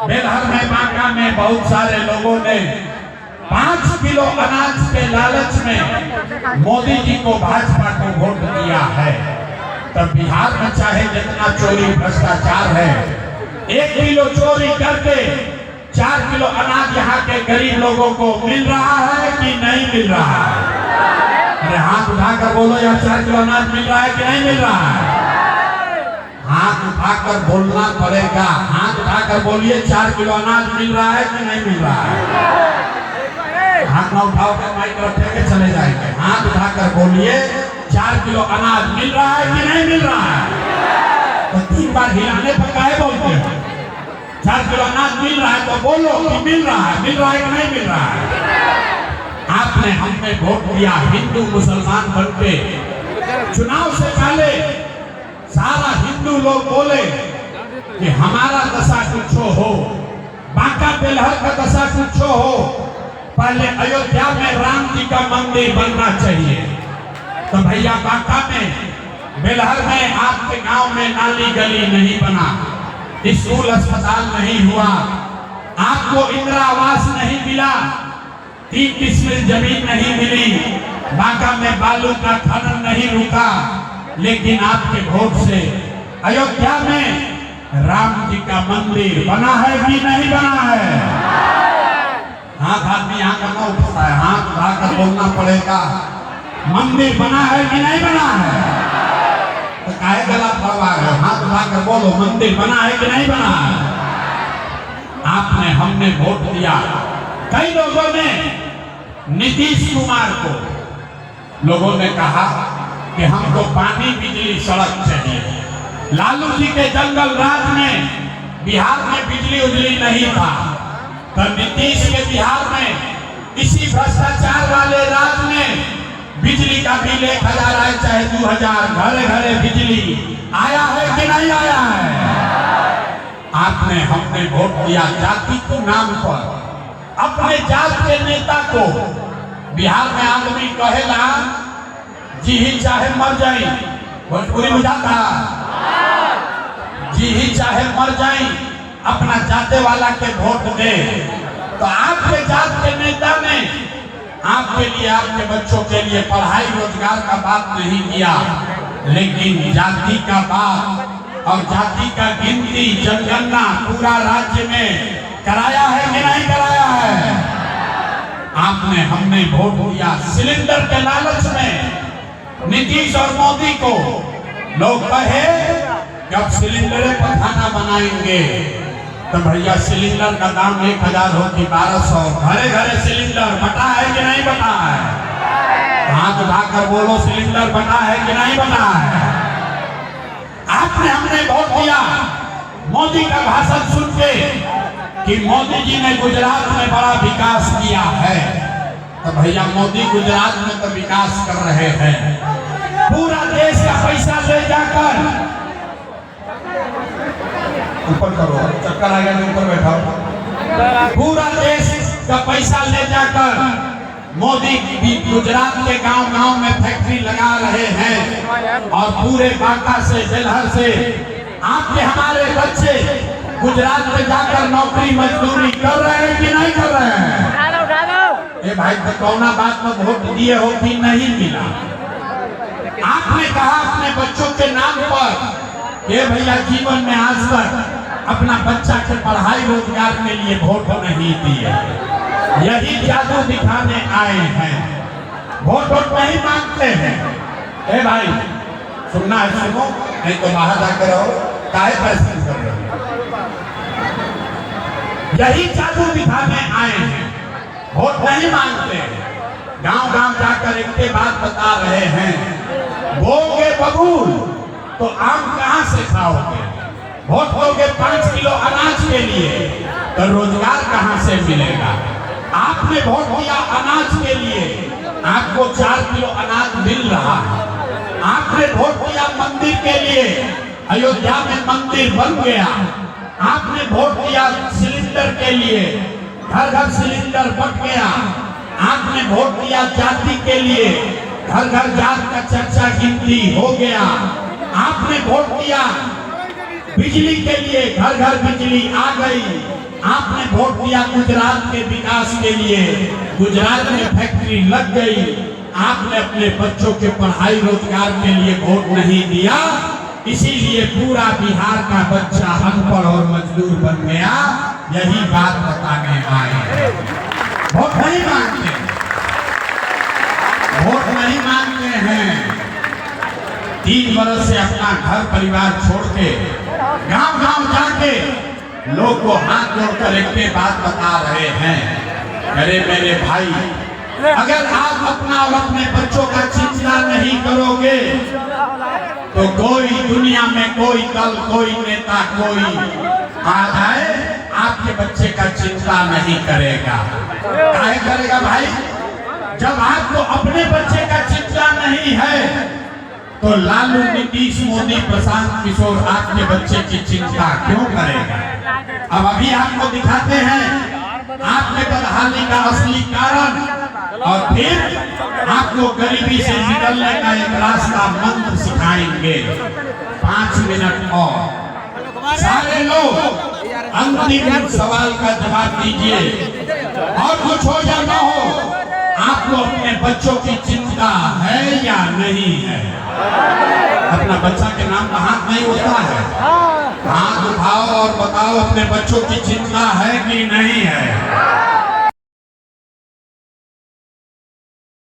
बेलहर में बांका में बहुत सारे लोगों ने 5 किलो अनाज के लालच में मोदी जी को भाजपा को वोट दिया है। तब बिहार में चाहे जितना चोरी भ्रष्टाचार है, 1 किलो चोरी करके 4 किलो अनाज यहाँ के गरीब लोगों को मिल रहा है कि नहीं मिल रहा है? अरे हाथ उठाकर बोलो यार, 4 किलो अनाज मिल रहा है कि नहीं मिल रहा है? हाथ उठाकर बोलना पड़ेगा। हाथ उठाकर बोलिए, 4 किलो अनाज मिल रहा है कि नहीं मिल रहा है? हाथ ना उठाओ के माइक रखे के चले जाएंगे। हाथ उठाकर बोलिए, 4 किलो अनाज मिल रहा है कि नहीं मिल रहा है? तो 3 बार हिलाने पर काहे बोलते हो? 4 किलो अनाज मिल रहा है तो बोलो कि मिल रहा है कि नहीं मिल रहा है? आपने हमने वोट दिया हिंदू मुसलमान बनके। चुनाव से पहले सारा हिंदू लोग बोले कि हमारा दशा कुछ हो, बांका बेलहर का दशा कुछ हो, पहले अयोध्या में राम जी का मंदिर बनना चाहिए। तो भैया बांका में बेलहर में आपके गांव में नाली गली नहीं बना, स्कूल अस्पताल नहीं हुआ, आपको इंदिरा आवास नहीं मिला, 3 किस्में जमीन नहीं मिली, बांका में बालू का खनन नहीं रुका, लेकिन आपके वोट से अयोध्या में राम जी का मंदिर बना है कि नहीं बना है? हाथ आदमी यहाँ करना उठता है, हाथ उठाकर बोलना पड़ेगा, मंदिर बना है कि नहीं बना है? तो काहे गला फड़वा रहे हो? हाथ उठाकर बोलो, मंदिर बना है कि नहीं बना है? आपने हमने वोट दिया। कई लोगों ने नीतीश कुमार को, लोगों ने कहा कि हमको पानी बिजली सड़क चाहिए। लालू जी के जंगल राज में बिहार में बिजली उजली नहीं था, तो नीतीश के बिहार में इसी भ्रष्टाचार वाले राज में बिजली का बिल 1000 आए चाहे 2000, घरे घरे बिजली आया है कि नहीं आया है? आपने हमने वोट दिया जाति के नाम पर। अपने जात के नेता को बिहार में आदमी कहेला जी ही चाहे मर जाए, भोजपुरी में जाता जी ही चाहे मर जाए, अपना जाते वाला के वोट दे। तो आपके जात के नेता ने आपके लिए, आपके बच्चों के लिए पढ़ाई रोजगार का बात नहीं किया, लेकिन जाति का बात और जाति का गिनती जनगणना पूरा राज्य में कराया है कि नहीं कराया है? आपने हमने वोट दिया। सिलेंडर के लालच में नीतीश और मोदी को लोग कहे कि अब सिलेंडर पर खाना बनाएंगे, तो भैया सिलेंडर का दाम 1000 हो कि 1200, घरे घरे सिलेंडर बटा है कि नहीं बटा है? हाथ उठाकर बोलो, सिलेंडर बटा है कि नहीं बटा है? आपने हमने वोट दिया मोदी का भाषण सुन के कि मोदी जी ने गुजरात में बड़ा विकास किया है। तो भैया मोदी गुजरात में तो विकास कर रहे हैं, पूरा देश का पैसा ले जाकर, ऊपर करो चक्कर आ गया, ऊपर बैठा, पूरा देश का पैसा ले जाकर मोदी भी गुजरात के गांव-गांव में फैक्ट्री लगा रहे हैं, और पूरे बांका से बेलहर से आपके हमारे बच्चे गुजरात में जाकर नौकरी मजदूरी कर रहे हैं कि नहीं कर रहे हैं? ए भाई, तो कौना बात में वोट दिए हो कि नहीं मिला? आपने कहा अपने बच्चों के नाम पर, ये भैया जीवन में आज तक अपना बच्चा के पढ़ाई रोजगार के लिए वोट नहीं दिए, यही जादू दिखाने आए हैं। वोट नहीं मांगते हैं। ए भाई सुनना है सुनो, नहीं तो बाहर जाकर रहो, काहे परेशान कर रहे हो? यही जादू दिखाने आए हैं, वोट नहीं मांगते। गांव गांव जाकर एक के बात बता रहे हैं, बोगे बबूल तो आम कहां से खाओगे? वोट दोगे 5 किलो अनाज के लिए, तो रोजगार कहां से मिलेगा? आपने वोट दिया अनाज के लिए, आपको 4 किलो अनाज मिल रहा है। आपने वोट दिया मंदिर के लिए, अयोध्या में मंदिर बन गया। आपने वोट दिया सिलेंडर के लिए, घर घर सिलेंडर बट गया। आपने वोट दिया जाति के लिए, घर घर जात का चर्चा गिनती हो गया। आपने वोट दिया बिजली के लिए, घर घर बिजली आ गई। आपने वोट दिया गुजरात के विकास के लिए, गुजरात में फैक्ट्री लग गई। आपने अपने बच्चों के पढ़ाई रोजगार के लिए वोट नहीं दिया, इसीलिए पूरा बिहार का बच्चा अनपढ़ और मजदूर बन गया। यही बात बताने आए। वोट नहीं मांगते, वोट नहीं मांगते हैं। 3 बरस से अपना घर परिवार छोड़ के गांव गांव जाके लोग को हाथ जोड़कर एक बात बता रहे हैं, अरे मेरे भाई, अगर आप अपना और अपने बच्चों का चिंता नहीं करोगे तो कोई दुनिया में कोई कल कोई नेता कोई आ जाए आपके बच्चे का चिंता नहीं करेगा। काहे करेगा भाई? जब आपको अपने बच्चे का चिंता नहीं है तो लालू, नीतीश, मोदी, प्रशांत किशोर आपके बच्चे की चिंता क्यों करेगा? अब अभी आपको दिखाते हैं आपके बदहाली का असली कारण, और फिर आपको गरीबी से निकलने का एक रास्ता मंत्र सिखाएंगे। 5 मिनट और सारे लोग अंतिम सवाल का जवाब दीजिए, और कुछ हो या न हो, आपको अपने बच्चों की चिंता है या नहीं है? अपना बच्चा के नाम का हाथ नहीं उठता है, हाथ उठाओ और बताओ अपने बच्चों की चिंता है कि नहीं है?